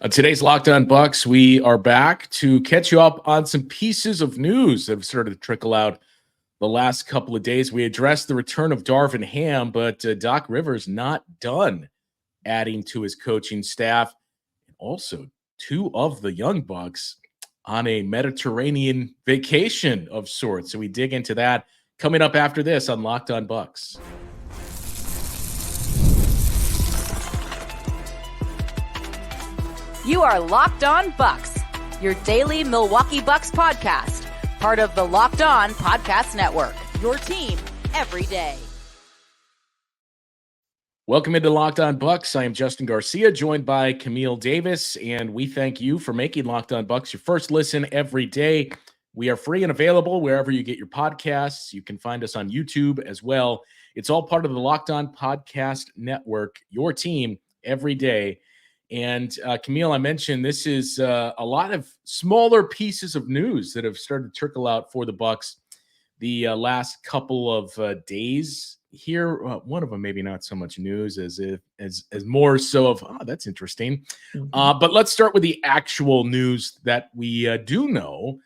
On today's Locked On Bucks, we are back to catch you up on some pieces of news that have started to trickle out the last couple of days. We addressed the return of Darvin Ham, but Doc Rivers not done adding to his coaching staff. Also, two of the young Bucks on a Mediterranean vacation of sorts. So we dig into that coming up after this on Locked On Bucks. You are Locked On Bucks, your daily Milwaukee Bucks podcast, part of the Locked On Podcast Network, your team every day. Welcome into Locked On Bucks. I am Justin Garcia, joined by Camille Davis, and we thank you for making Locked On Bucks your first listen every day. We are free and available wherever you get your podcasts. You can find us on YouTube as well. It's all part of the Locked On Podcast Network, your team every day. And Camille, I mentioned this is a lot of smaller pieces of news that have started to trickle out for the Bucks the last couple of days here. One of them maybe not so much news as more so of, oh, that's interesting. But let's start with the actual news that we do know.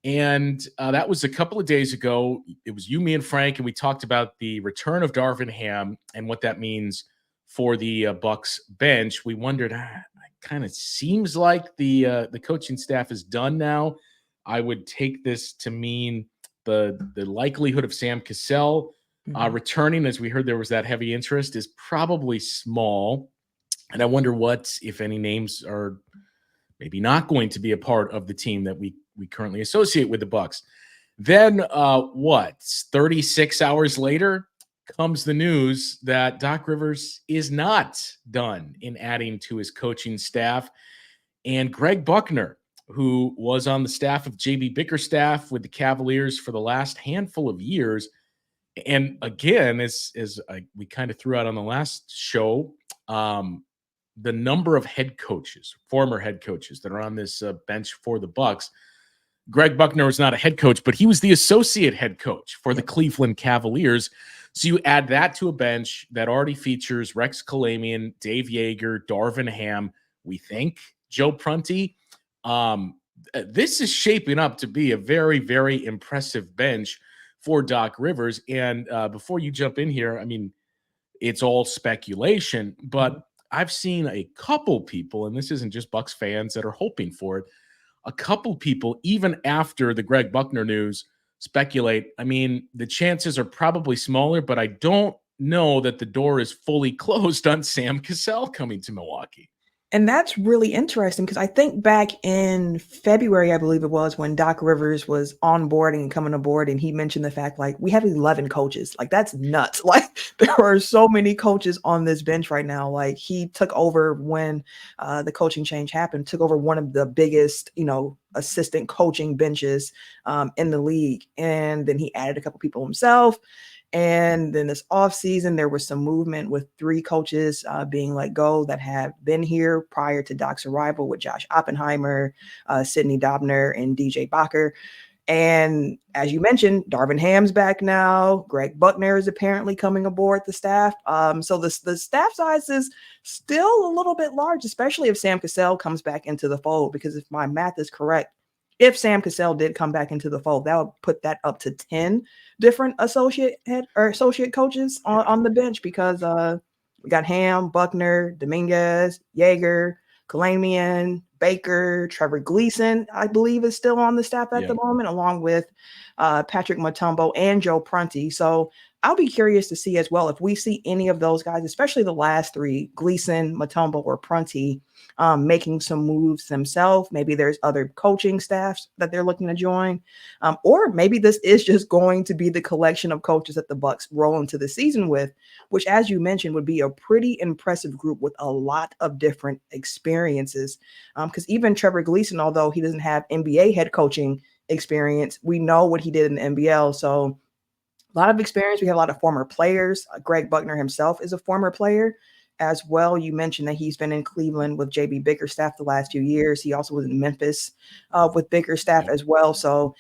And that was a couple of days ago. It was you, me, and Frank, and we talked about the return of Darvin Ham and what that means for the Bucks bench. We wondered, it kind of seems like the coaching staff is done now. I would take this to mean the likelihood of Sam Cassell returning, as we heard there was that heavy interest, is probably small. And I wonder what, if any, names are maybe not going to be a part of the team that we currently associate with the Bucks. Then 36 hours later comes the news that Doc Rivers is not done in adding to his coaching staff. And Greg Buckner, who was on the staff of J.B. Bickerstaff with the Cavaliers for the last handful of years, and again, as we kind of threw out on the last show, the number of head coaches, former head coaches that are on this bench for the Bucks. Greg Buckner was not a head coach, but he was the associate head coach for the Cleveland Cavaliers. So you add that to a bench that already features Rex Kalamian, Dave Yeager, Darvin Ham, we think, Joe Prunty. This is shaping up to be a very, very impressive bench for Doc Rivers. And before you jump in here, I mean, it's all speculation, but I've seen a couple people, and this isn't just Bucks fans that are hoping for it, a couple people, even after the Greg Buckner news, speculate. I mean, the chances are probably smaller, but I don't know that the door is fully closed on Sam Cassell coming to Milwaukee. And that's really interesting because I think back in February, I believe it was, when Doc Rivers was onboarding and coming aboard, and he mentioned the fact, like, we have 11 coaches. Like, that's nuts. Like, there are so many coaches on this bench right now. Like, he took over when the coaching change happened, took over one of the biggest, assistant coaching benches in the league. And then he added a couple people himself. And then this offseason, there was some movement with 3 coaches being let go that have been here prior to Doc's arrival, with Josh Oppenheimer, Sidney Dobner, and DJ Bacher. And as you mentioned, Darvin Ham's back now. Greg Buckner is apparently coming aboard the staff. So the staff size is still a little bit large, especially if Sam Cassell comes back into the fold, because if my math is correct, if Sam Cassell did come back into the fold, that would put that up to 10 different associate coaches on the bench, because we got Ham, Buckner, Dominguez, Yeager, Kalamian, Baker, Trevor Gleason, I believe, is still on the staff at the moment, along with Patrick Mutombo and Joe Prunty. So I'll be curious to see as well if we see any of those guys, especially the last 3, Gleason, Mutombo, or Prunty, making some moves themselves. Maybe there's other coaching staffs that they're looking to join, or maybe this is just going to be the collection of coaches that the Bucks roll into the season with, which, as you mentioned, would be a pretty impressive group with a lot of different experiences. Because even Trevor Gleason, although he doesn't have NBA head coaching experience, we know what he did in the NBL. So a lot of experience. We have a lot of former players. Greg Buckner himself is a former player. as well. You mentioned that he's been in Cleveland with JB Bickerstaff the last few years. He also was in Memphis with Bickerstaff as well. So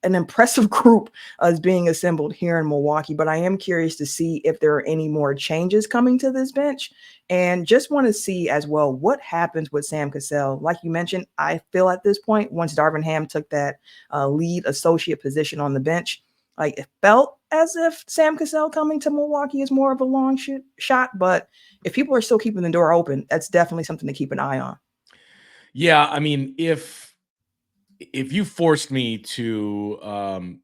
an impressive group is being assembled here in Milwaukee, but I am curious to see if there are any more changes coming to this bench, and just want to see as well what happens with Sam Cassell. Like you mentioned, I feel at this point, once Darvin Ham took that lead associate position on the bench, like it felt as if Sam Cassell coming to Milwaukee is more of a long shot, but if people are still keeping the door open, that's definitely something to keep an eye on. Yeah, I mean, if you forced me to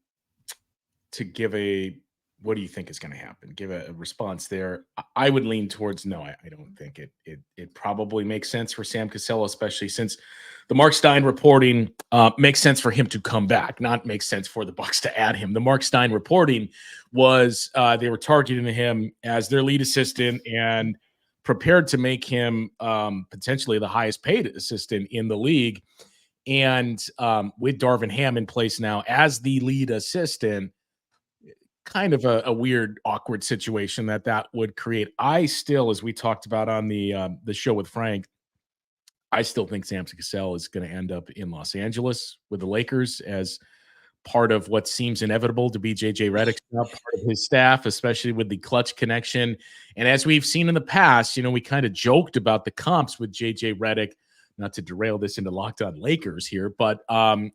give a, what do you think is going to happen, give a response there, I would lean towards no. I don't think it probably makes sense for Sam Cassell, especially since the Mark Stein reporting makes sense for him to come back, not makes sense for the Bucks to add him. The Mark Stein reporting was they were targeting him as their lead assistant and prepared to make him potentially the highest paid assistant in the league. And with Darvin Ham in place now as the lead assistant, kind of a weird, awkward situation that would create. I still, as we talked about on the show with Frank, I still think Samson Cassell is going to end up in Los Angeles with the Lakers as part of what seems inevitable to be JJ Redick's now part of his staff, especially with the Clutch connection. And as we've seen in the past, we kind of joked about the comps with JJ Redick, not to derail this into Locked On Lakers here, but one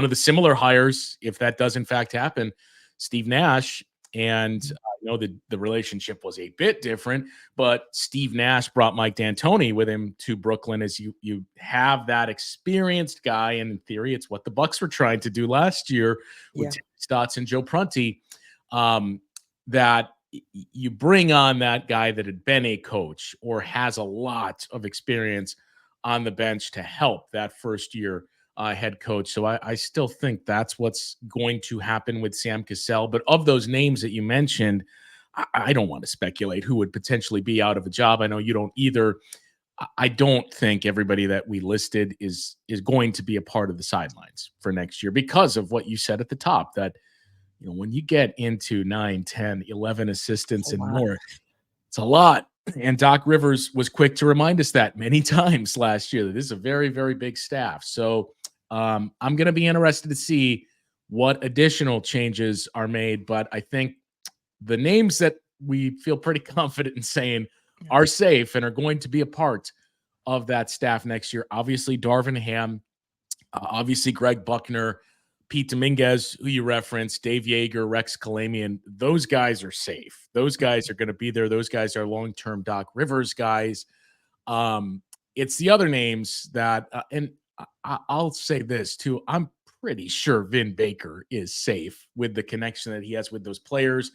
of the similar hires, if that does in fact happen, Steve Nash. And I know that the relationship was a bit different, but Steve Nash brought Mike D'Antoni with him to Brooklyn as you have that experienced guy. And in theory, it's what the Bucks were trying to do last year with Terry Stotts and Joe Prunty, that you bring on that guy that had been a coach or has a lot of experience on the bench to help that first year head coach. So I still think that's what's going to happen with Sam Cassell. But of those names that you mentioned, I don't want to speculate who would potentially be out of a job. I know you don't either. I don't think everybody that we listed is going to be a part of the sidelines for next year because of what you said at the top, that when you get into 9, 10, 11 assistants and more, it's a lot. And Doc Rivers was quick to remind us that many times last year, that this is a very, very big staff. So I'm going to be interested to see what additional changes are made. But I think the names that we feel pretty confident in saying are safe and are going to be a part of that staff next year, obviously Darvin Ham, obviously Greg Buckner, Pete Dominguez, who you referenced, Dave Yeager, Rex Kalamian, those guys are safe. Those guys are going to be there. Those guys are long-term Doc Rivers guys. It's the other names that, and I'll say this too, I'm pretty sure Vin Baker is safe with the connection that he has with those players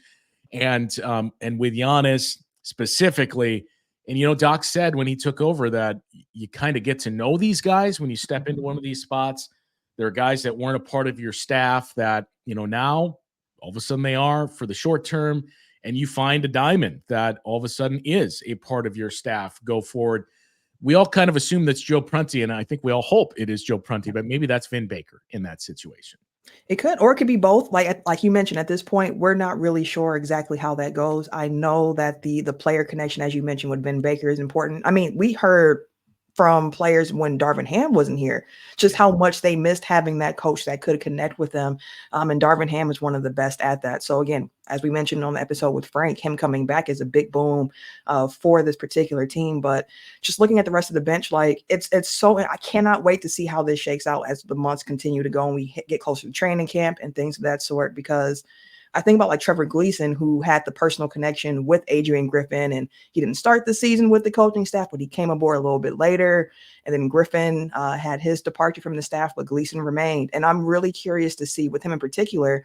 and with Giannis specifically. And, Doc said when he took over that you kind of get to know these guys when you step into one of these spots. There are guys that weren't a part of your staff that, now all of a sudden they are for the short term, and you find a diamond that all of a sudden is a part of your staff go forward. We all kind of assume that's Joe Prunty, and I think we all hope it is Joe Prunty, but maybe that's Vin Baker in that situation. It could, or it could be both. Like you mentioned, at this point, we're not really sure exactly how that goes. I know that the player connection, as you mentioned, with Vin Baker is important. I mean, we heard from players when Darvin Ham wasn't here, just how much they missed having that coach that could connect with them. And Darvin Ham is one of the best at that. So again, as we mentioned on the episode with Frank, him coming back is a big boom for this particular team. But just looking at the rest of the bench, it's so, I cannot wait to see how this shakes out as the months continue to go and we get closer to training camp and things of that sort, because I think about Trevor Gleason, who had the personal connection with Adrian Griffin, and he didn't start the season with the coaching staff, but he came aboard a little bit later. And then Griffin had his departure from the staff, but Gleason remained. And I'm really curious to see with him in particular,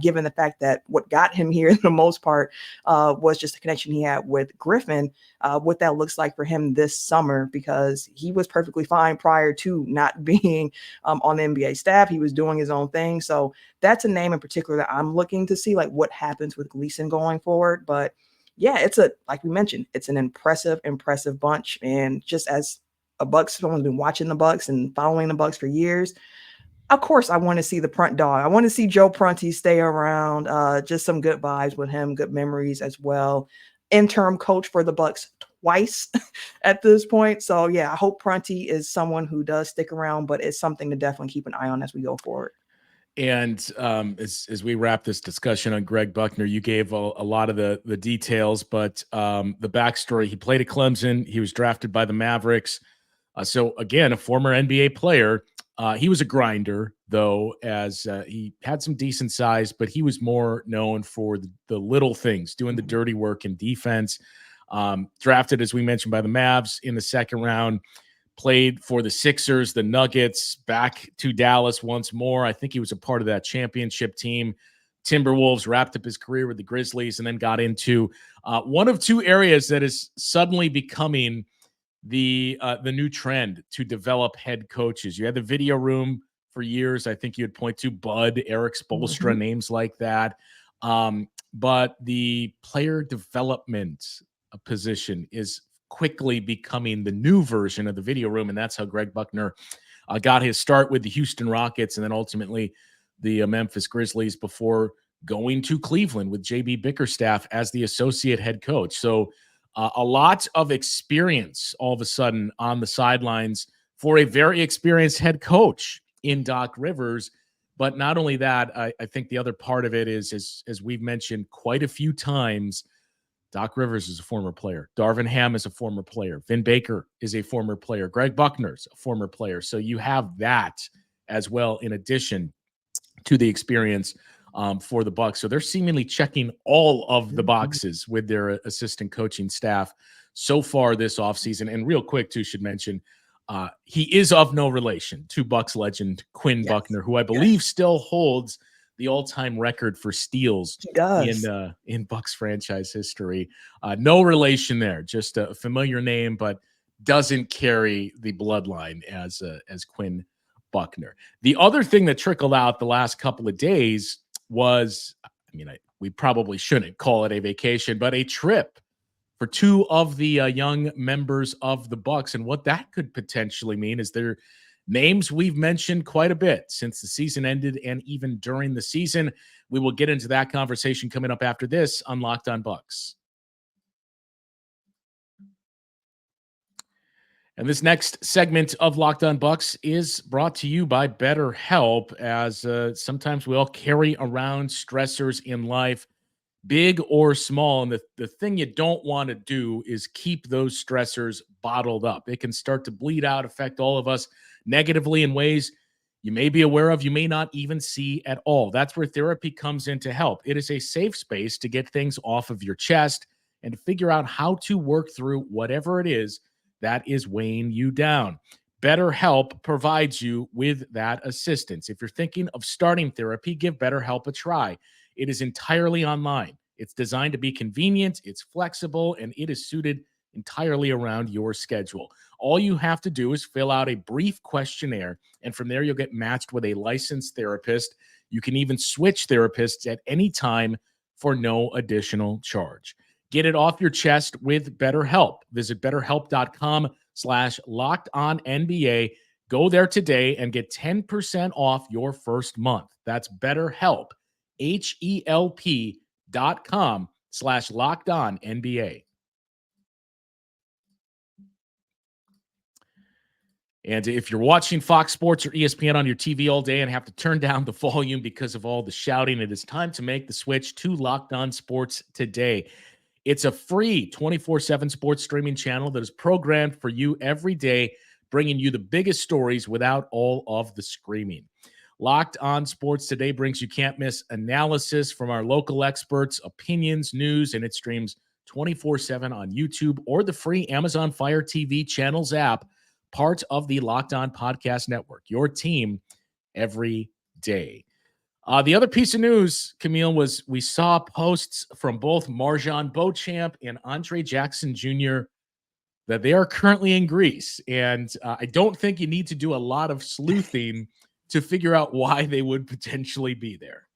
given the fact that what got him here for the most part was just the connection he had with Griffin, what that looks like for him this summer, because he was perfectly fine prior to not being on the NBA staff. He was doing his own thing. So that's a name in particular that I'm looking to see what happens with Gleason going forward. But yeah, like we mentioned, it's an impressive bunch. And just as a Bucks, someone's been watching the Bucks and following the Bucks for years, of course I want to see the Prunt dog. I want to see Joe Prunty stay around, just some good vibes with him, good memories as well. interim coach for the Bucks twice at this point. So yeah, I hope Prunty is someone who does stick around, but it's something to definitely keep an eye on as we go forward. And as we wrap this discussion on Greg Buckner, you gave a lot of the details, but the backstory: he played at Clemson, he was drafted by the Mavericks. So again, a former NBA player. He was a grinder, though, as he had some decent size, but he was more known for the little things, doing the dirty work in defense. Drafted, as we mentioned, by the Mavs in the second round. Played for the Sixers, the Nuggets, back to Dallas once more. I think he was a part of that championship team. Timberwolves, wrapped up his career with the Grizzlies, and then got into one of two areas that is suddenly becoming the new trend to develop head coaches. You had the video room for years. I think you would point to Bud, Eric Spoelstra, names like that. But the player development position is quickly becoming the new version of the video room, and that's how Greg Buckner got his start with the Houston Rockets and then ultimately the Memphis Grizzlies before going to Cleveland with JB Bickerstaff as the associate head coach. So a lot of experience all of a sudden on the sidelines for a very experienced head coach in Doc Rivers. But not only that, I think the other part of it is, as we've mentioned quite a few times, Doc Rivers is a former player. Darvin Ham is a former player. Vin Baker is a former player. Greg Buckner's a former player. So you have that as well in addition to the experience for the Bucks. So they're seemingly checking all of the boxes with their assistant coaching staff so far this offseason. And real quick, too, should mention, he is of no relation to Bucks legend Quinn Buckner, who I believe still holds the all-time record for steals in Bucks franchise history. No relation there, just a familiar name, but doesn't carry the bloodline as Quinn Buckner. The other thing that trickled out the last couple of days was, we probably shouldn't call it a vacation, but a trip for two of the young members of the Bucks. And what that could potentially mean is they're names we've mentioned quite a bit since the season ended and even during the season. We will get into that conversation coming up after this on Locked On Bucks. And this next segment of Locked On Bucks is brought to you by BetterHelp, as sometimes we all carry around stressors in life, big or small. And the thing you don't want to do is keep those stressors bottled up. It can start to bleed out, affect all of us negatively in ways you may be aware of, you may not even see at all. That's where therapy comes in to help. It is a safe space to get things off of your chest and to figure out how to work through whatever it is that is weighing you down. BetterHelp provides you with that assistance. If you're thinking of starting therapy, give BetterHelp a try. It is entirely online. It's designed to be convenient, it's flexible, and it is suited entirely around your schedule. All you have to do is fill out a brief questionnaire, and from there you'll get matched with a licensed therapist. You can even switch therapists at any time for no additional charge. Get it off your chest with BetterHelp. Visit BetterHelp.com/LockedOnNBA. Go there today and get 10% off your first month. That's BetterHelp, HELP.com/LockedOnNBA. And if you're watching Fox Sports or ESPN on your TV all day and have to turn down the volume because of all the shouting, it is time to make the switch to Locked On Sports today. It's a free 24/7 sports streaming channel that is programmed for you every day, bringing you the biggest stories without all of the screaming. Locked On Sports Today brings you can't-miss analysis from our local experts, opinions, news, and it streams 24/7 on YouTube or the free Amazon Fire TV channels app, part of the Locked On Podcast Network, your team every day. The other piece of news, Camille, was we saw posts from both MarJon Beauchamp and Andre Jackson Jr. that they are currently in Greece. And I don't think you need to do a lot of sleuthing to figure out why they would potentially be there.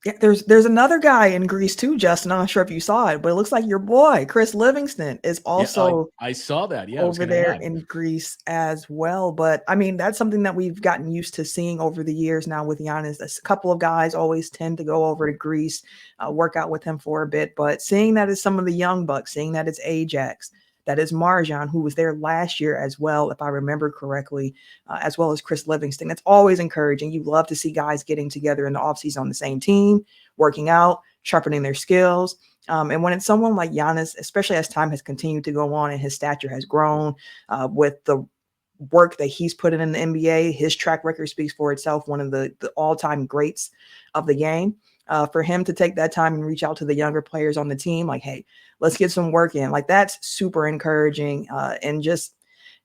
Yeah, there's another guy in Greece too, Justin. I'm not sure if you saw it, but it looks like your boy Chris Livingston is Yeah, also I saw that. Yeah, I was over going to there add. in Greece as well. But I mean, that's something that we've gotten used to seeing over the years now with Giannis. A couple of guys always tend to go over to Greece, work out with him for a bit. But seeing that it's some of the young bucks, seeing that it's Ajax, that is MarJon, who was there last year as well, if I remember correctly, as well as Chris Livingston. It's always encouraging. You love to see guys getting together in the offseason on the same team, working out, sharpening their skills. And when it's someone like Giannis, especially as time has continued to go on and his stature has grown with the work that he's put in the NBA, his track record speaks for itself, one of the all-time greats of the game. For him to take that time and reach out to the younger players on the team, like, hey, let's get some work in. Like, that's super encouraging. And just,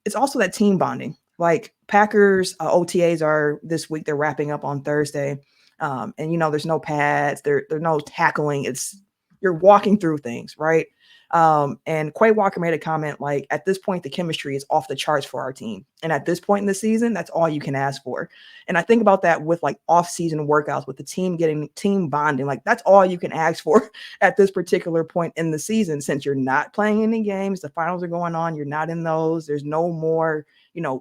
it's also that team bonding. Like Packers OTAs are this week. They're wrapping up on Thursday. And, there's no pads. There's no tackling. You're walking through things, right? And Quay Walker made a comment like, at this point, the chemistry is off the charts for our team. And at this point in the season, that's all you can ask for. And I think about that with like off-season workouts, with the team getting team bonding. Like, that's all you can ask for at this particular point in the season, since you're not playing any games. The finals are going on. You're not in those. There's no more,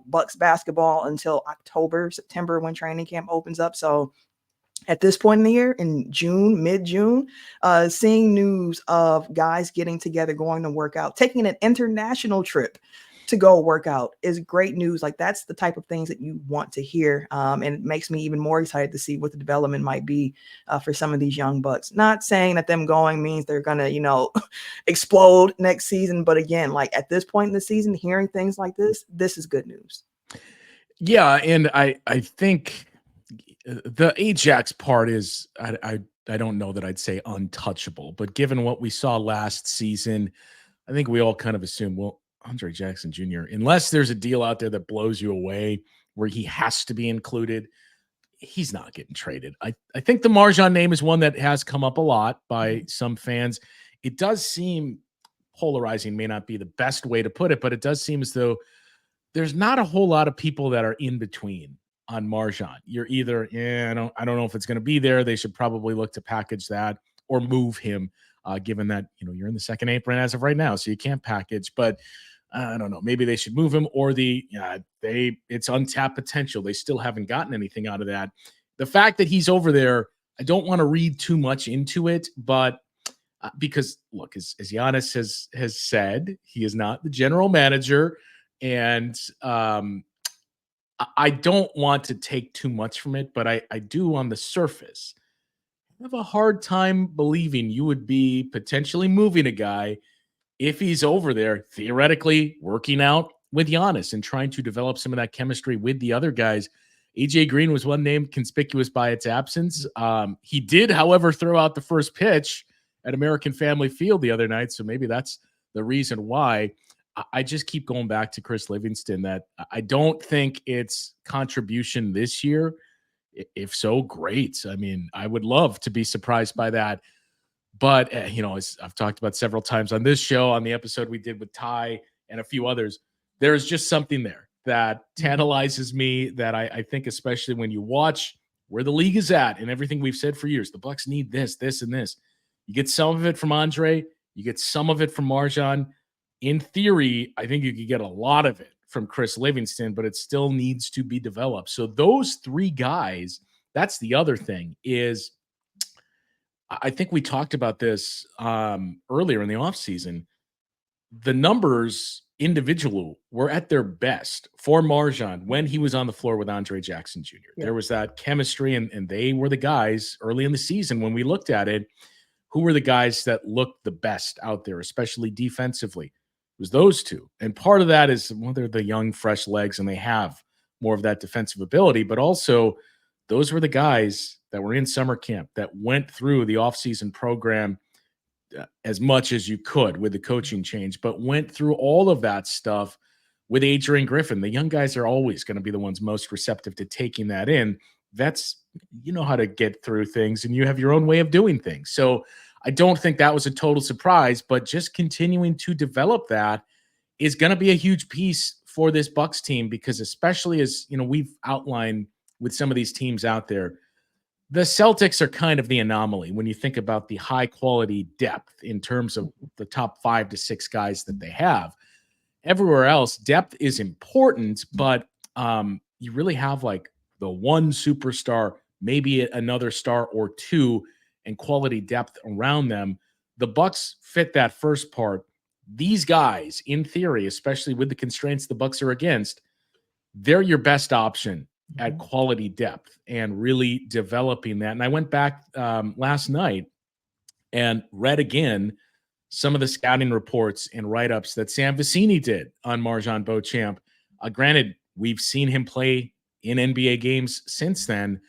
Bucks basketball until October, September, when training camp opens up. So at this point in the year, in June, mid-June, seeing news of guys getting together, going to work out, taking an international trip to go work out is great news. Like, that's the type of things that you want to hear. And it makes me even more excited to see what the development might be for some of these young bucks. Not saying that them going means they're going to, explode next season. But again, like at this point in the season, hearing things like this is good news. Yeah. And I think the Ajax part is, I don't know that I'd say untouchable, but given what we saw last season, I think we all kind of assume, well, Andre Jackson Jr., unless there's a deal out there that blows you away where he has to be included, he's not getting traded. I think the MarJon name is one that has come up a lot by some fans. It does seem polarizing, may not be the best way to put it, but it does seem as though there's not a whole lot of people that are in between on MarJon. You're either, I don't know if it's going to be there. They should probably look to package that or move him, given that, you're in the second apron as of right now, so you can't package. But I don't know. Maybe they should move him, or it's untapped potential. They still haven't gotten anything out of that. The fact that he's over there, I don't want to read too much into it, but because look, as Giannis has said, he is not the general manager, and I don't want to take too much from it, but I do on the surface have a hard time believing you would be potentially moving a guy if he's over there theoretically working out with Giannis and trying to develop some of that chemistry with the other guys. AJ Green was one name conspicuous by its absence. He did, however, throw out the first pitch at American Family Field the other night, so maybe that's the reason why. I just keep going back to Chris Livingston, that I don't think it's contribution this year. If so, great. I mean, I would love to be surprised by that. But, as I've talked about several times on this show, on the episode we did with Ty and a few others, there's just something there that tantalizes me, that I think, especially when you watch where the league is at and everything we've said for years, the Bucks need this, this, and this. You get some of it from Andre. You get some of it from MarJon. In theory, I think you could get a lot of it from Chris Livingston, but it still needs to be developed. So those three guys, that's the other thing, is I think we talked about this earlier in the offseason. The numbers individual were at their best for MarJon when he was on the floor with Andre Jackson Jr. Yeah. There was that chemistry, and they were the guys early in the season when we looked at it, who were the guys that looked the best out there, especially defensively. It was those two. And part of that is, well, they're the young, fresh legs, and they have more of that defensive ability, but also those were the guys that were in summer camp that went through the offseason program as much as you could with the coaching change, but went through all of that stuff with Adrian Griffin. The young guys are always going to be the ones most receptive to taking that in. That's, how to get through things, and you have your own way of doing things. So I don't think that was a total surprise, but just continuing to develop that is going to be a huge piece for this Bucks team, because especially as, we've outlined with some of these teams out there, The Celtics are kind of the anomaly when you think about the high quality depth in terms of the top 5 to 6 guys that they have. Everywhere else, depth is important, but you really have like the one superstar, maybe another star or two, and quality depth around them. The Bucks fit that first part. These guys, in theory, especially with the constraints the Bucks are against, they're your best option at quality depth and really developing that. And I went back last night and read again some of the scouting reports and write-ups that Sam Vecini did on MarJon Beauchamp. Granted, we've seen him play in NBA games since then,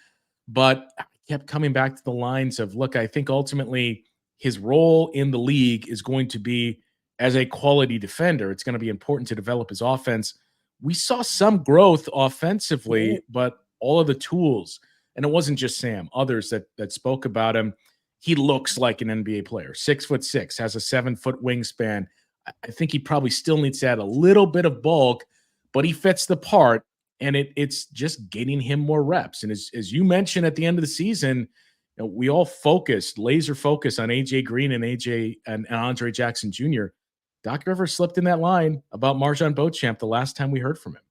but I kept coming back to the lines of, look, I think ultimately his role in the league is going to be as a quality defender. It's going to be important to develop his offense. We saw some growth offensively, but all of the tools, and it wasn't just Sam, others that spoke about him. He looks like an NBA player, 6'6", has a 7-foot wingspan. I think he probably still needs to add a little bit of bulk, but he fits the part, and it's just getting him more reps. And as you mentioned at the end of the season, we all laser focused on AJ Green and Andre Jackson Jr. Doc Rivers slipped in that line about MarJon Beauchamp the last time we heard from him.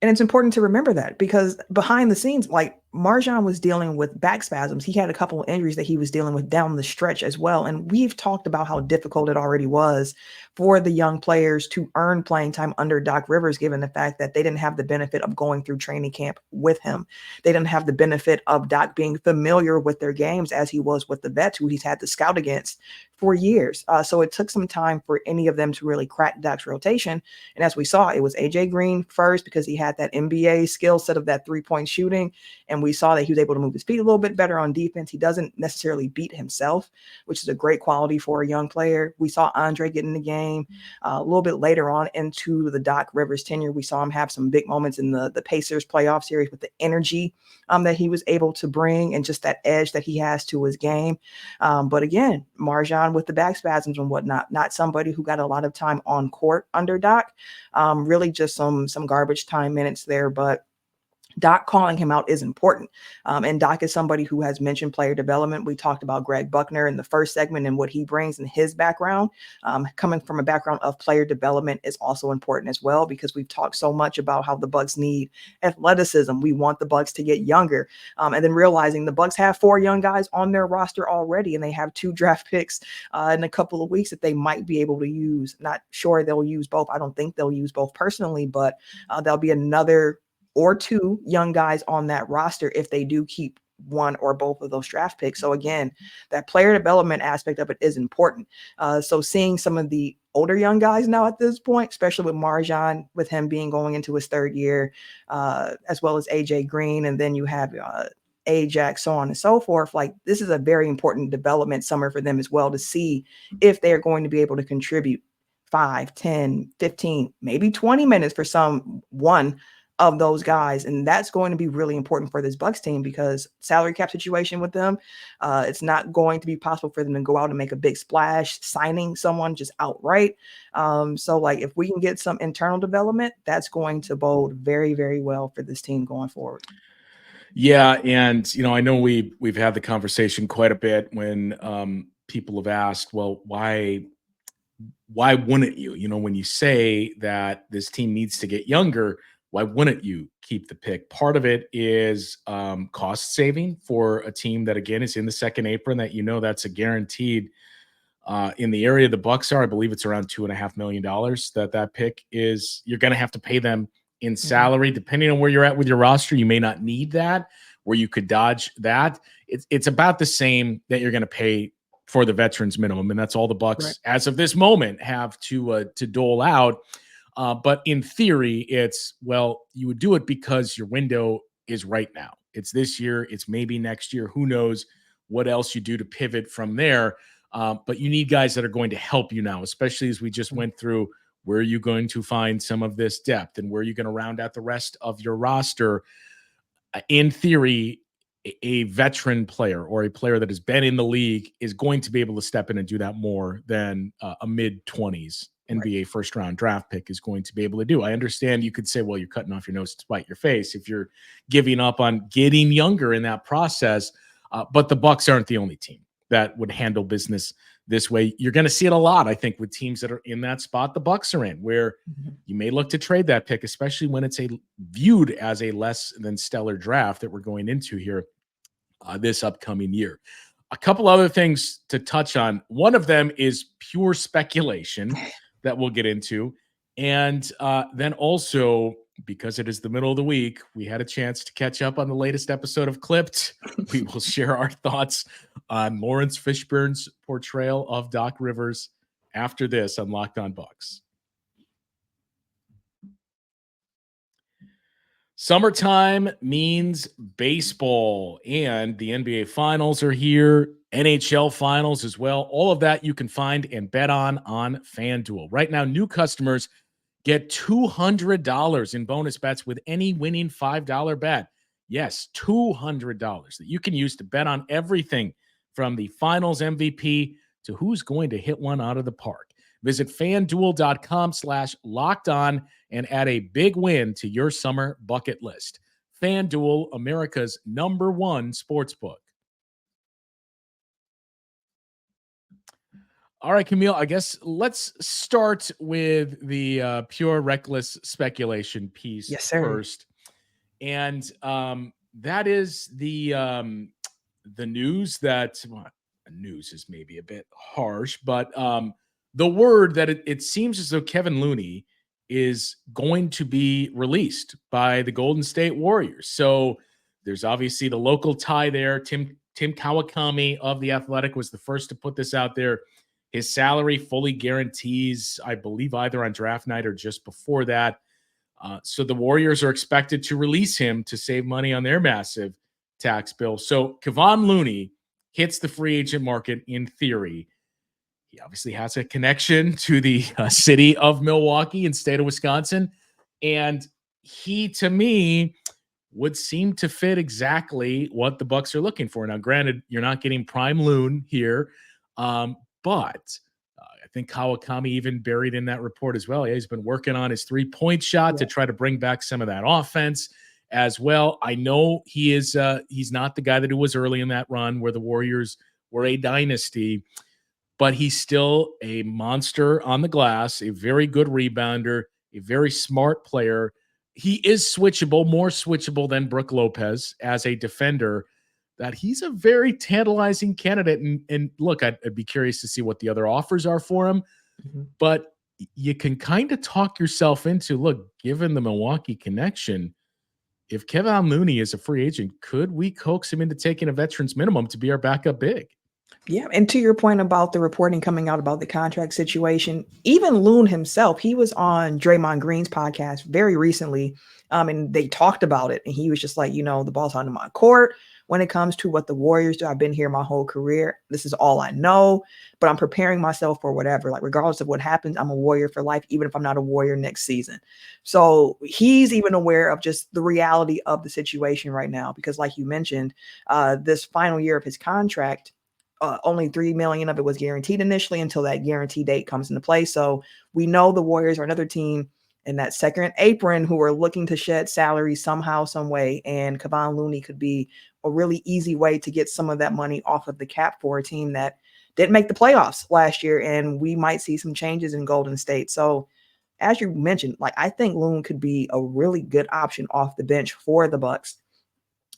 And it's important to remember that, because behind the scenes, like, MarJon was dealing with back spasms. He had a couple of injuries that he was dealing with down the stretch as well. And we've talked about how difficult it already was for the young players to earn playing time under Doc Rivers, given the fact that they didn't have the benefit of going through training camp with him. They didn't have the benefit of Doc being familiar with their games as he was with the vets who he's had to scout against for years. So it took some time for any of them to really crack Doc's rotation. And as we saw, it was AJ Green first, because he had that NBA skill set of that 3-point shooting. And we saw that he was able to move his feet a little bit better on defense. He doesn't necessarily beat himself, which is a great quality for a young player. We saw Andre get in the game a little bit later on into the Doc Rivers tenure. We saw him have some big moments in the Pacers playoff series with the energy that he was able to bring and just that edge that he has to his game. But again, MarJon with the back spasms and whatnot, not somebody who got a lot of time on court under Doc, really just some garbage time minutes there. But Doc calling him out is important. And Doc is somebody who has mentioned player development. We talked about Greg Buckner in the first segment and what he brings in his background. Coming from a background of player development is also important as well, because we've talked so much about how the Bucks need athleticism. We want the Bucks to get younger. And then realizing the Bucks have 4 young guys on their roster already, and they have 2 draft picks in a couple of weeks that they might be able to use. Not sure they'll use both. I don't think they'll use both personally, but there'll be another or 2 young guys on that roster if they do keep one or both of those draft picks. So again, that player development aspect of it is important. So seeing some of the older young guys now at this point, especially with MarJon, with him being going into his 3rd year, as well as AJ Green, and then you have Ajax, so on and so forth. Like, this is a very important development summer for them as well, to see if they're going to be able to contribute 5, 10, 15, maybe 20 minutes for one of those guys. And that's going to be really important for this Bucks team, because salary cap situation with them, it's not going to be possible for them to go out and make a big splash signing someone just outright. So like, if we can get some internal development, that's going to bode very, very well for this team going forward. Yeah. And, I know we've had the conversation quite a bit when people have asked, well, why wouldn't you? When you say that this team needs to get younger, why wouldn't you keep the pick? Part of it is cost saving for a team that, again, is in the second apron, that that's a guaranteed in the area the Bucks are. I believe it's around $2.5 million that pick is. You're going to have to pay them in salary. Depending on where you're at with your roster, you may not need that, where you could dodge that. It's about the same that you're going to pay for the veterans minimum, and that's all the Bucks, right, as of this moment, have to dole out. But in theory, it's, well, you would do it because your window is right now. It's this year. It's maybe next year. Who knows what else you do to pivot from there. But you need guys that are going to help you now, especially as we just went through. Where are you going to find some of this depth, and where are you going to round out the rest of your roster? In theory, a veteran player or a player that has been in the league is going to be able to step in and do that more than a mid-20s NBA first-round draft pick is going to be able to do. I understand you could say, well, you're cutting off your nose to spite your face if you're giving up on getting younger in that process. But the Bucks aren't the only team that would handle business this way. You're going to see it a lot, I think, with teams that are in that spot the Bucks are in, where you may look to trade that pick, especially when it's viewed as a less than stellar draft that we're going into here this upcoming year. A couple other things to touch on. One of them is pure speculation that we'll get into. And then also, because it is the middle of the week, we had a chance to catch up on the latest episode of Clipped. We will share our thoughts on Lawrence Fishburne's portrayal of Doc Rivers after this on Locked On Bucks. Summertime means baseball, and the NBA Finals are here, NHL Finals as well. All of that you can find and bet on FanDuel. Right now, new customers get $200 in bonus bets with any winning $5 bet. Yes, $200 that you can use to bet on everything from the Finals MVP to who's going to hit one out of the park. Visit FanDuel.com/lockedon and add a big win to your summer bucket list. FanDuel, America's #1 sportsbook. All right, Camille, I guess let's start with the pure reckless speculation piece first. And that is the news that news is maybe a bit harsh, but the word that it seems as though Kevin Looney is going to be released by the Golden State Warriors. So there's obviously the local tie there. Tim Kawakami of The Athletic was the first to put this out there. His salary fully guarantees, I believe, either on draft night or just before that. So the Warriors are expected to release him to save money on their massive tax bill. So Kevon Looney hits the free agent market in theory. He obviously has a connection to the city of Milwaukee and state of Wisconsin. And he, to me, would seem to fit exactly what the Bucks are looking for. Now, granted, you're not getting prime Loon here, but I think Kawakami even buried in that report as well. Yeah, he's been working on his three-point shot to try to bring back some of that offense as well. I know he is he's not the guy that he was early in that run where the Warriors were a dynasty, but he's still a monster on the glass, a very good rebounder, a very smart player. He is switchable, more switchable than Brook Lopez as a defender. That he's a very tantalizing candidate. And look, I'd be curious to see what the other offers are for him. But you can kind of talk yourself into, look, given the Milwaukee connection, if Kevon Looney is a free agent, could we coax him into taking a veteran's minimum to be our backup big? Yeah, and to your point about the reporting coming out about the contract situation, even Loon himself, he was on Draymond Green's podcast very recently, and they talked about it, and he was just like, the ball's on my court. When it comes to what the Warriors do, I've been here my whole career. This is all I know, but I'm preparing myself for whatever. Like, regardless of what happens, I'm a Warrior for life, even if I'm not a Warrior next season. So he's even aware of just the reality of the situation right now, because like you mentioned, this final year of his contract, only $3 million of it was guaranteed initially until that guarantee date comes into play. So we know the Warriors are another team in that second apron who are looking to shed salary somehow, some way. And Kevon Looney could be a really easy way to get some of that money off of the cap for a team that didn't make the playoffs last year. And we might see some changes in Golden State. So as you mentioned, like, I think Loon could be a really good option off the bench for the Bucks.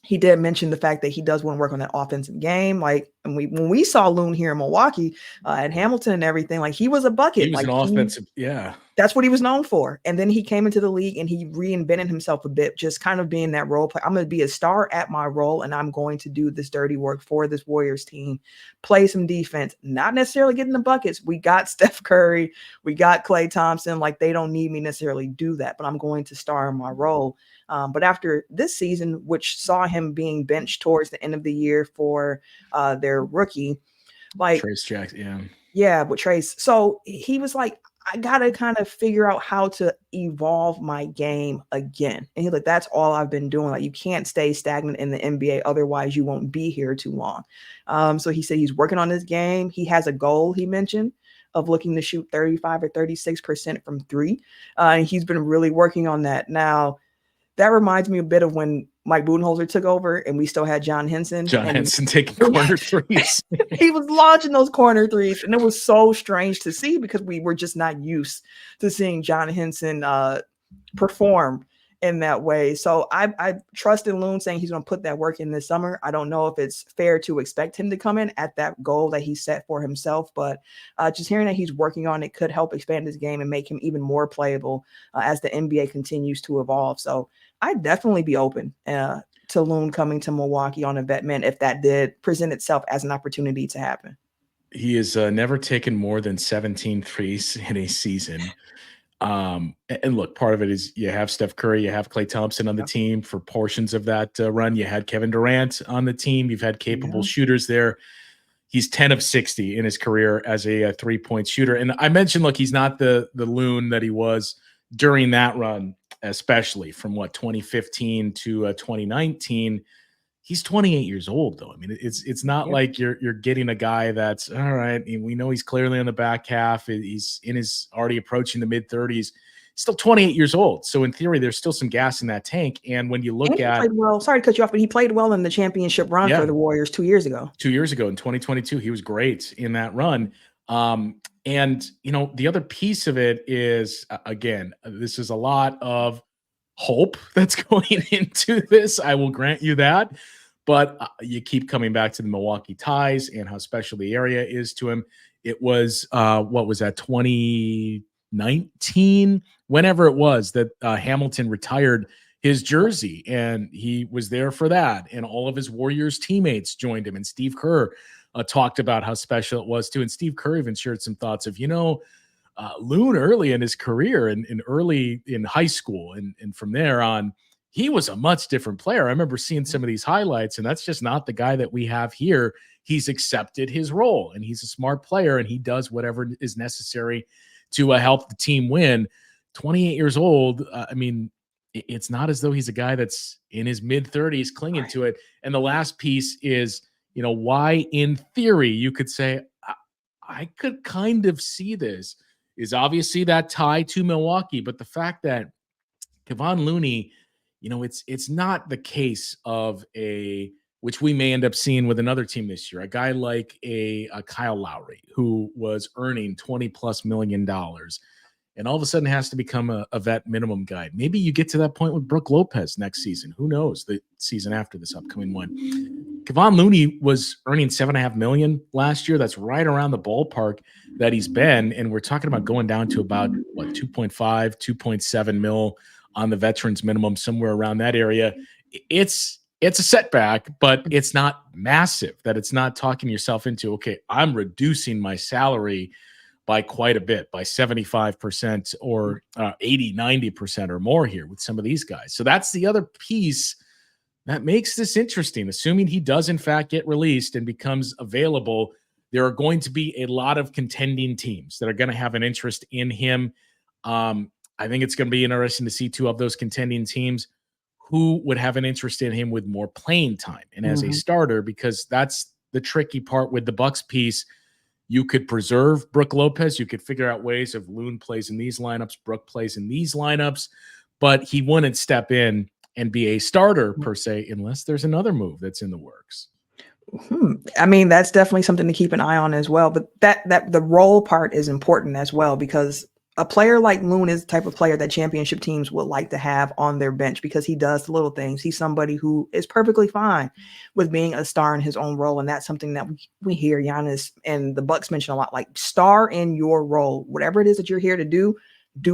He did mention the fact that he does want to work on that offensive game. Like, and when we saw Loon here in Milwaukee at Hamilton and everything, like, he was a bucket. He was an offensive, that's what he was known for. And then he came into the league and he reinvented himself a bit, just kind of being that role player. I'm going to be a star at my role, and I'm going to do this dirty work for this Warriors team, play some defense, not necessarily getting the buckets. We got Steph Curry, we got Klay Thompson. Like, they don't need me necessarily do that, but I'm going to star in my role. But after this season, which saw him being benched towards the end of the year for their rookie, like Trace Jackson, with Trace. So he was like, I got to kind of figure out how to evolve my game again. And he's like, that's all I've been doing. Like, you can't stay stagnant in the NBA. Otherwise you won't be here too long. So he said he's working on his game. He has a goal, he mentioned, of looking to shoot 35 or 36% from three. And he's been really working on that. Now, that reminds me a bit of when Mike Budenholzer took over and we still had John Henson. John Henson taking corner threes. He was launching those corner threes, and it was so strange to see because we were just not used to seeing John Henson perform in that way. So I trust in Loon saying he's going to put that work in this summer. I don't know if it's fair to expect him to come in at that goal that he set for himself, but just hearing that he's working on it could help expand his game and make him even more playable as the NBA continues to evolve. So I'd definitely be open to Loon coming to Milwaukee on a vet min if that did present itself as an opportunity to happen. He has never taken more than 17 threes in a season. And look, part of it is you have Steph Curry, you have Klay Thompson on the team for portions of that run. You had Kevin Durant on the team. You've had capable shooters there. He's 10 of 60 in his career as a 3-point shooter. And I mentioned, look, he's not the Loon that he was during that run, especially from 2015 to 2019. He's 28 years old, though. I mean, it's not like you're getting a guy that's all right. We know he's clearly on the back half. He's already approaching the mid 30s. Still 28 years old. So in theory, there's still some gas in that tank. And when you look at, played well, sorry to cut you off, but he played well in the championship run for the Warriors 2 years ago. 2 years ago in 2022, he was great in that run. And the other piece of it is, again, this is a lot of hope that's going into this. I will grant you that. But you keep coming back to the Milwaukee ties and how special the area is to him. It was, 2019, whenever it was that Hamilton retired his jersey, and he was there for that. And all of his Warriors teammates joined him. And Steve Kerr talked about how special it was too. And Steve Kerr even shared some thoughts of, Loon early in his career and early in high school. And from there on, he was a much different player. I remember seeing some of these highlights, and that's just not the guy that we have here. He's accepted his role, and he's a smart player, and he does whatever is necessary to help the team win. 28 years old. It's not as though he's a guy that's in his mid-30s clinging to it. And the last piece is, why in theory you could say, I could kind of see this, is obviously that tie to Milwaukee, but the fact that Kevon Looney, it's not the case of which we may end up seeing with another team this year, a guy like a Kyle Lowry who was earning $20+ million and all of a sudden has to become a vet minimum guy. Maybe you get to that point with Brook Lopez next season. Who knows? The season after this upcoming one. Kevon Looney was earning $7.5 million last year. That's right around the ballpark that he's been. And we're talking about going down to about 2.5, 2.7 mil on the veterans minimum, somewhere around that area. It's a setback, but it's not massive that it's not talking yourself into, okay, I'm reducing my salary by quite a bit, by 75% or 80, 90% or more here with some of these guys. So that's the other piece that makes this interesting. Assuming he does in fact get released and becomes available, there are going to be a lot of contending teams that are going to have an interest in him. I think it's going to be interesting to see two of those contending teams who would have an interest in him with more playing time and as a starter, because that's the tricky part with the Bucks piece. You could preserve Brook Lopez. You could figure out ways of Loon plays in these lineups, Brook plays in these lineups, but he wouldn't step in and be a starter per se unless there's another move that's in the works. That's definitely something to keep an eye on as well. But that the role part is important as well, because a player like Loon is the type of player that championship teams would like to have on their bench because he does the little things. He's somebody who is perfectly fine with being a star in his own role. And that's something that we hear Giannis and the Bucks mention a lot, like star in your role, whatever it is that you're here to do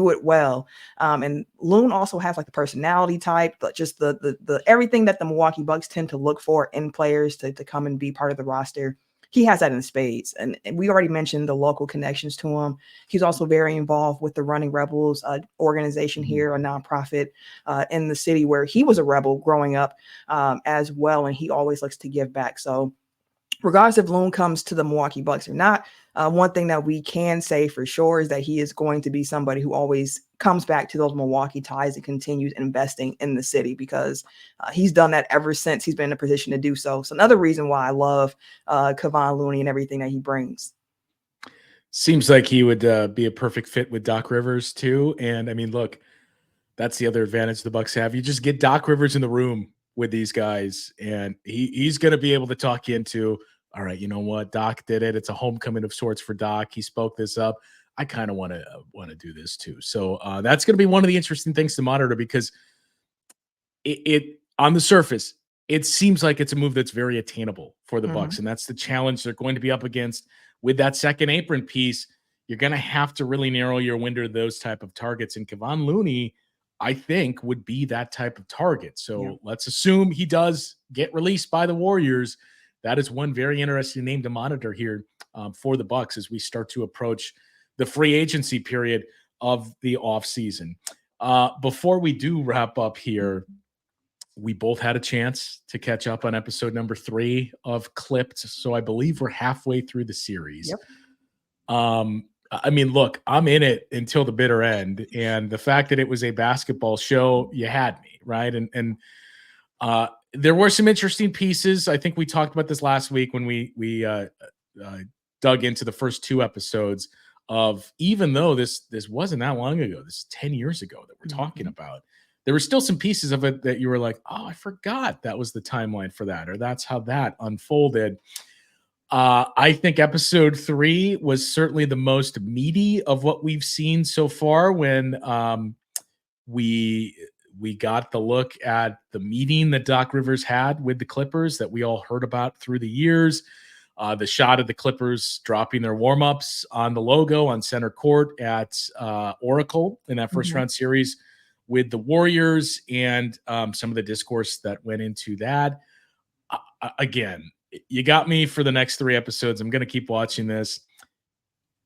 it well. And Loon also has like the personality type, but just the everything that the Milwaukee Bucks tend to look for in players to come and be part of the roster. He has that in spades. And we already mentioned the local connections to him. He's also very involved with the Running Rebels organization here, a nonprofit in the city where he was a rebel growing up as well. And he always looks to give back. So regardless if Loon comes to the Milwaukee Bucks or not, one thing that we can say for sure is that he is going to be somebody who always comes back to those Milwaukee ties and continues investing in the city, because he's done that ever since he's been in a position to do so. So another reason why I love Kevon Looney and everything that he brings. Seems like he would be a perfect fit with Doc Rivers too. And look, that's the other advantage the Bucks have. You just get Doc Rivers in the room with these guys, and he's going to be able to talk you into, all right, you know what, Doc did it. It's a homecoming of sorts for Doc. He spoke this up. I kind of want to do this too. So that's going to be one of the interesting things to monitor, because it on the surface, it seems like it's a move that's very attainable for the Bucks, and that's the challenge they're going to be up against with that second apron piece. You're going to have to really narrow your window to those type of targets, and Kevon Looney, I think, would be that type of target. So let's assume he does get released by the Warriors. That is one very interesting name to monitor here for the Bucks as we start to approach the free agency period of the offseason. Before we do wrap up here, we both had a chance to catch up on episode number 3 of Clipped. So I believe we're halfway through the series. I mean, look, I'm in it until the bitter end. And the fact that it was a basketball show, you had me, right? And there were some interesting pieces. I think we talked about this last week when we dug into the first 2 episodes of, even though this wasn't that long ago, this is 10 years ago that we're talking about, there were still some pieces of it that you were like, oh, I forgot that was the timeline for that, or that's how that unfolded. I think episode 3 was certainly the most meaty of what we've seen so far, when we got the look at the meeting that Doc Rivers had with the Clippers that we all heard about through the years. The shot of the Clippers dropping their warm-ups on the logo on center court at Oracle in that first round series with the Warriors, and some of the discourse that went into that. Again, you got me for the next 3 episodes. I'm going to keep watching this.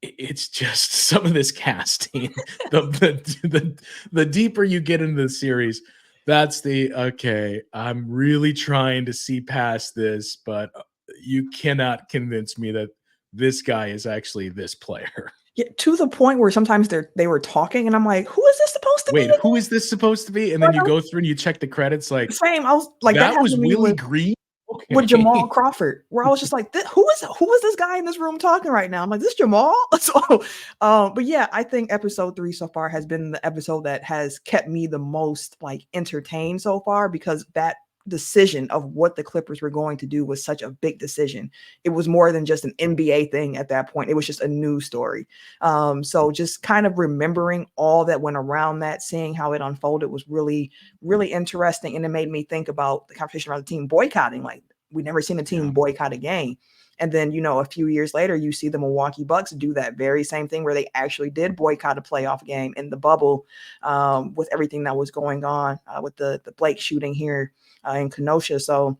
It's just some of this casting. the deeper you get into the series, that's okay, I'm really trying to see past this, but you cannot convince me that this guy is actually this player. Yeah, to the point where sometimes they were talking and I'm like, who is this supposed to be? Wait, who is this supposed to be? And then you go through and you check the credits, like, same. I was like, that was Willie Green. Okay. With Jamal Crawford, where I was just like, who is this guy in this room talking right now? I'm like, this Jamal? So, but yeah, I think episode 3 so far has been the episode that has kept me the most like entertained so far, because that decision of what the Clippers were going to do was such a big decision. It was more than just an NBA thing at that point. It was just a news story. So just kind of remembering all that went around that, seeing how it unfolded was really, really interesting. And it made me think about the conversation around the team boycotting. Like, we've never seen a team boycott a game. And then, a few years later, you see the Milwaukee Bucks do that very same thing, where they actually did boycott a playoff game in the bubble, with everything that was going on with the Blake shooting here in Kenosha. So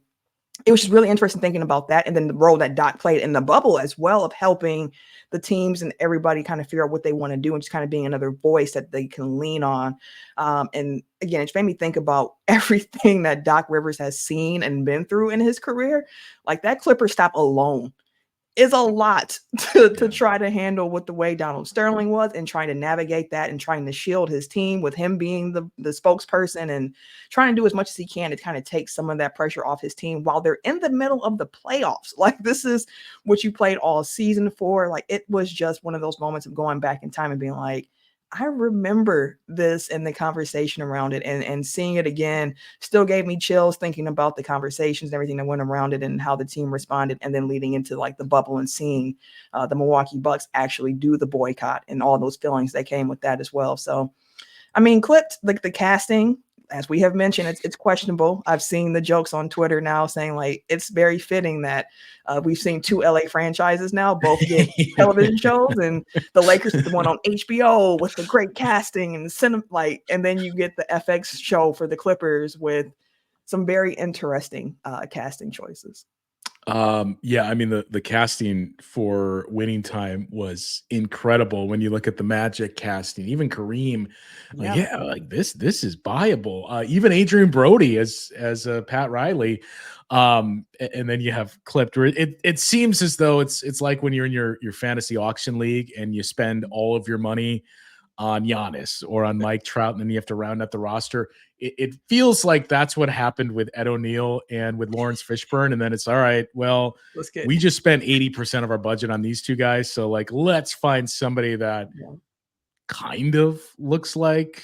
it was just really interesting thinking about that. And then the role that Doc played in the bubble as well, of helping the teams and everybody kind of figure out what they want to do, and just kind of being another voice that they can lean on. And again, it made me think about everything that Doc Rivers has seen and been through in his career. Like, that Clipper stop alone is a lot to try to handle with the way Donald Sterling was, and trying to navigate that and trying to shield his team with him being the spokesperson, and trying to do as much as he can to kind of take some of that pressure off his team while they're in the middle of the playoffs. Like, this is what you played all season for. Like, it was just one of those moments of going back in time and being like, I remember this, and the conversation around it, and seeing it again still gave me chills thinking about the conversations and everything that went around it and how the team responded, and then leading into like the bubble and seeing the Milwaukee Bucks actually do the boycott and all those feelings that came with that as well. So, I mean, Clipped, like the casting, as we have mentioned, it's questionable. I've seen the jokes on Twitter now saying like, it's very fitting that we've seen 2 LA franchises now both get television shows, and the Lakers is the one on HBO with the great casting and and then you get the FX show for the Clippers with some very interesting casting choices. Yeah, I mean, the casting for Winning Time was incredible. When you look at the Magic casting, even Kareem, like this is buyable. Even Adrian Brody as Pat Riley, and then you have Clipped. Where it seems as though it's like when you're in your fantasy auction league and you spend all of your money on Giannis or on Mike Trout, and then you have to round out the roster. It feels like that's what happened with Ed O'Neill and with Lawrence Fishburne. And then it's all right, well, we just spent 80% of our budget on these 2 guys. So like, let's find somebody that kind of looks like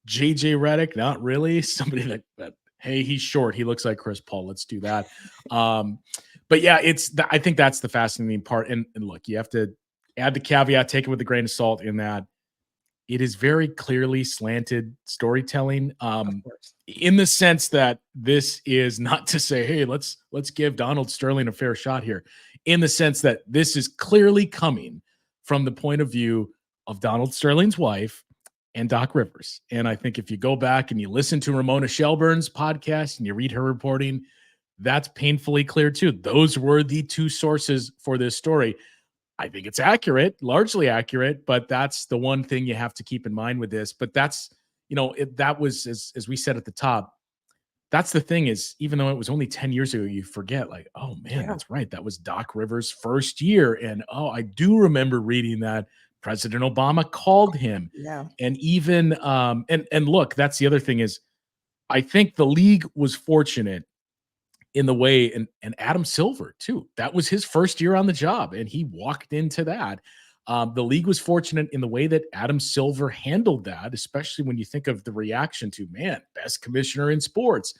JJ Redick. Not really. Somebody that Hey, he's short. He looks like Chris Paul. Let's do that. But yeah, I think that's the fascinating part. And look, you have to add the caveat, take it with a grain of salt in that it is very clearly slanted storytelling. In the sense that this is not to say, hey, let's give Donald Sterling a fair shot here. In the sense that this is clearly coming from the point of view of Donald Sterling's wife and Doc Rivers. And I think if you go back and you listen to Ramona Shelburne's podcast and you read her reporting, that's painfully clear too. Those were the two sources for this story. I think it's accurate, largely accurate, but that's the one thing you have to keep in mind with this. But that's, that was, as we said at the top, that's the thing is, even though it was only 10 years ago, you forget like, oh man, that's right. That was Doc Rivers' first year. And I do remember reading that President Obama called him. Yeah. And even, and look, that's the other thing is, I think the league was fortunate in the way, and Adam Silver too, that was his first year on the job and he walked into that. The league was fortunate in the way that Adam Silver handled that, especially when you think of the reaction to, man, best commissioner in sports.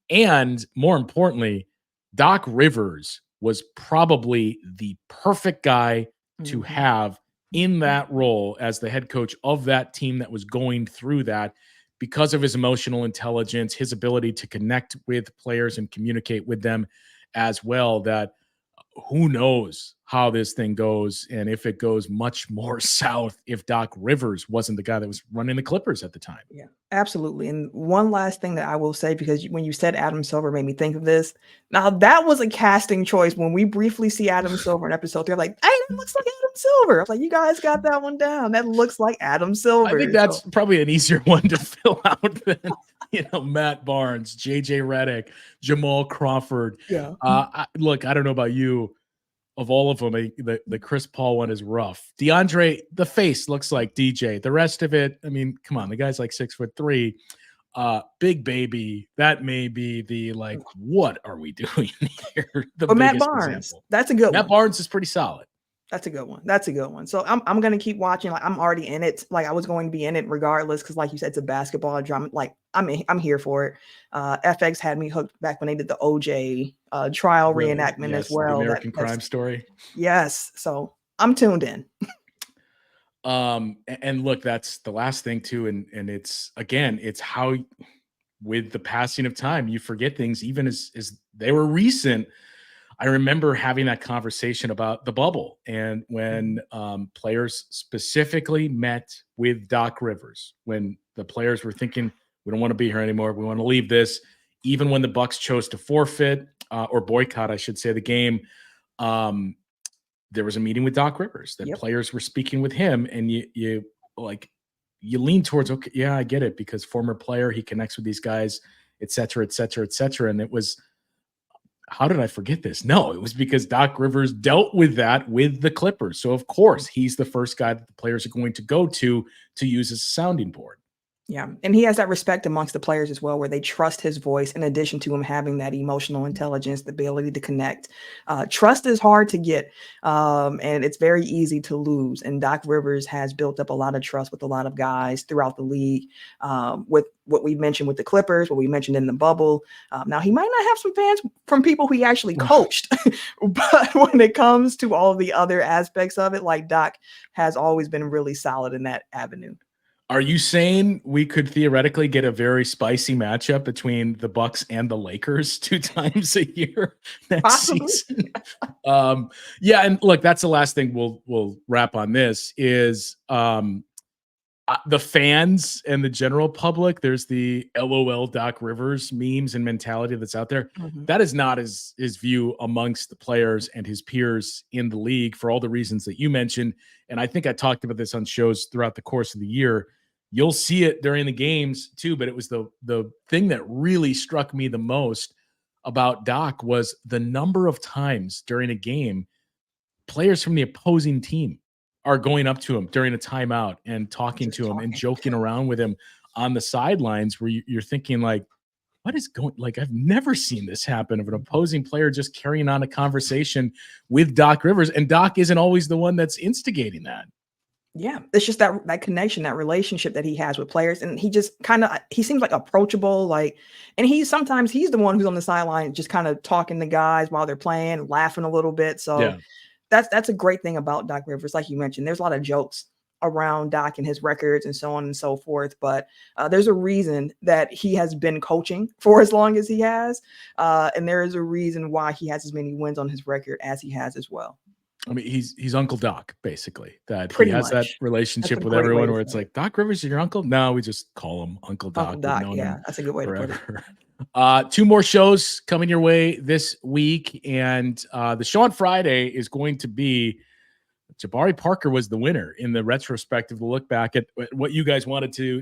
And more importantly, Doc Rivers was probably the perfect guy to have in that role as the head coach of that team that was going through that, because of his emotional intelligence, his ability to connect with players and communicate with them as well. That who knows how this thing goes and if it goes much more south if Doc Rivers wasn't the guy that was running the Clippers at the time. Yeah, absolutely. And one last thing that I will say, because when you said Adam Silver made me think of this. Now that was a casting choice. When we briefly see Adam Silver in episode 3, like, hey, that looks like Adam Silver. I was like, you guys got that one down. That looks like Adam Silver. I think that's probably an easier one to fill out than, Matt Barnes, JJ Redick, Jamal Crawford. Yeah. Look, I don't know about you. Of all of them, the Chris Paul one is rough. DeAndre, the face looks like DJ. The rest of it, I mean, come on, the guy's like 6'3". Big baby, that may be the like, what are we doing here? But Matt Barnes, example. That's a good one. Matt Barnes is pretty solid. That's a good one. That's a good one. So I'm gonna keep watching. Like I'm already in it. Like I was going to be in it regardless, because like you said, it's a basketball drama. Like I'm here for it. FX had me hooked back when they did the OJ trial reenactment as well. The American Crime Story. Yes. So I'm tuned in. And look, that's the last thing too. And it's how with the passing of time, you forget things even as they were recent. I remember having that conversation about the bubble and when players specifically met with Doc Rivers, when the players were thinking, we don't want to be here anymore. We want to leave this. Even when the Bucks chose to forfeit or boycott, I should say, the game, there was a meeting with Doc Rivers that players were speaking with him, and you lean towards, okay, yeah, I get it, because former player, he connects with these guys, et cetera, et cetera, et cetera. And it was, how did I forget this? No, it was because Doc Rivers dealt with that with the Clippers. So of course he's the first guy that the players are going to go to use as a sounding board. Yeah. And he has that respect amongst the players as well, where they trust his voice in addition to him having that emotional intelligence, the ability to connect. Trust is hard to get, and it's very easy to lose. And Doc Rivers has built up a lot of trust with a lot of guys throughout the league, with what we mentioned with the Clippers, what we mentioned in the bubble. Now, he might not have some fans from people who he actually coached, but when it comes to all the other aspects of it, like Doc has always been really solid in that avenue. Are you saying we could theoretically get a very spicy matchup between the Bucks and the Lakers 2 times a year next season? Yeah, and look, that's the last thing we'll wrap on this is the fans and the general public. There's the LOL Doc Rivers memes and mentality that's out there. That is not his view amongst the players and his peers in the league for all the reasons that you mentioned. And I think I talked about this on shows throughout the course of the year. You'll see it during the games too, but it was the thing that really struck me the most about Doc was the number of times during a game players from the opposing team are going up to him during a timeout and talking to him and joking around with him on the sidelines, where you're thinking like, what is going, like, I've never seen this happen, of an opposing player just carrying on a conversation with Doc Rivers, and Doc isn't always the one that's instigating that. Yeah, it's just that connection, that relationship that he has with players, and he seems like approachable, and he's the one who's on the sideline, just kind of talking to guys while they're playing, laughing a little bit. So Yeah. that's a great thing about Doc Rivers. Like you mentioned, there's a lot of jokes around Doc and his records and so on and so forth. But there's a reason that he has been coaching for as long as he has, and there is a reason why he has as many wins on his record as he has as well. I mean, he's Uncle Doc, basically. That Pretty he has that much. relationship That's a with great way everyone to where say it's it. like, Doc Rivers is your uncle? No, we just call him Uncle Doc. Uncle Doc, We've known yeah, him that's a good way to put it. forever. 2 more shows coming your way this week, and the show on Friday is going to be Jabari Parker was the winner in the retrospective, the look back at what you guys wanted to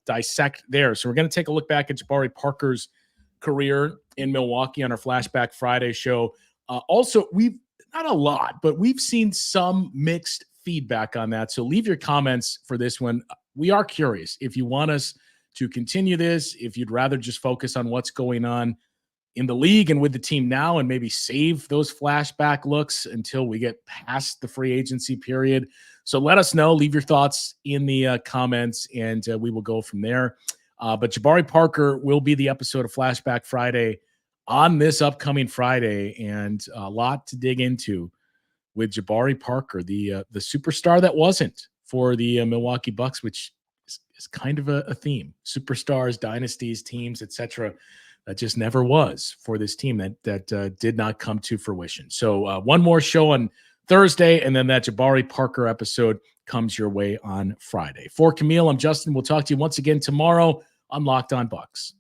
dissect there. So we're going to take a look back at Jabari Parker's career in Milwaukee on our Flashback Friday show. Also, we've not a lot, but we've seen some mixed feedback on that. So leave your comments for this one. We are curious if you want us to continue this, if you'd rather just focus on what's going on in the league and with the team now and maybe save those flashback looks until we get past the free agency period. So let us know. Leave your thoughts in the comments, and we will go from there. But Jabari Parker will be the episode of Flashback Friday on this upcoming Friday, and a lot to dig into with Jabari Parker, the superstar that wasn't for the Milwaukee Bucks, which is kind of a theme. Superstars, dynasties, teams, etc. That just never was for this team that did not come to fruition. So one more show on Thursday, and then that Jabari Parker episode comes your way on Friday. For Camille, I'm Justin. We'll talk to you once again tomorrow on Locked On Bucks.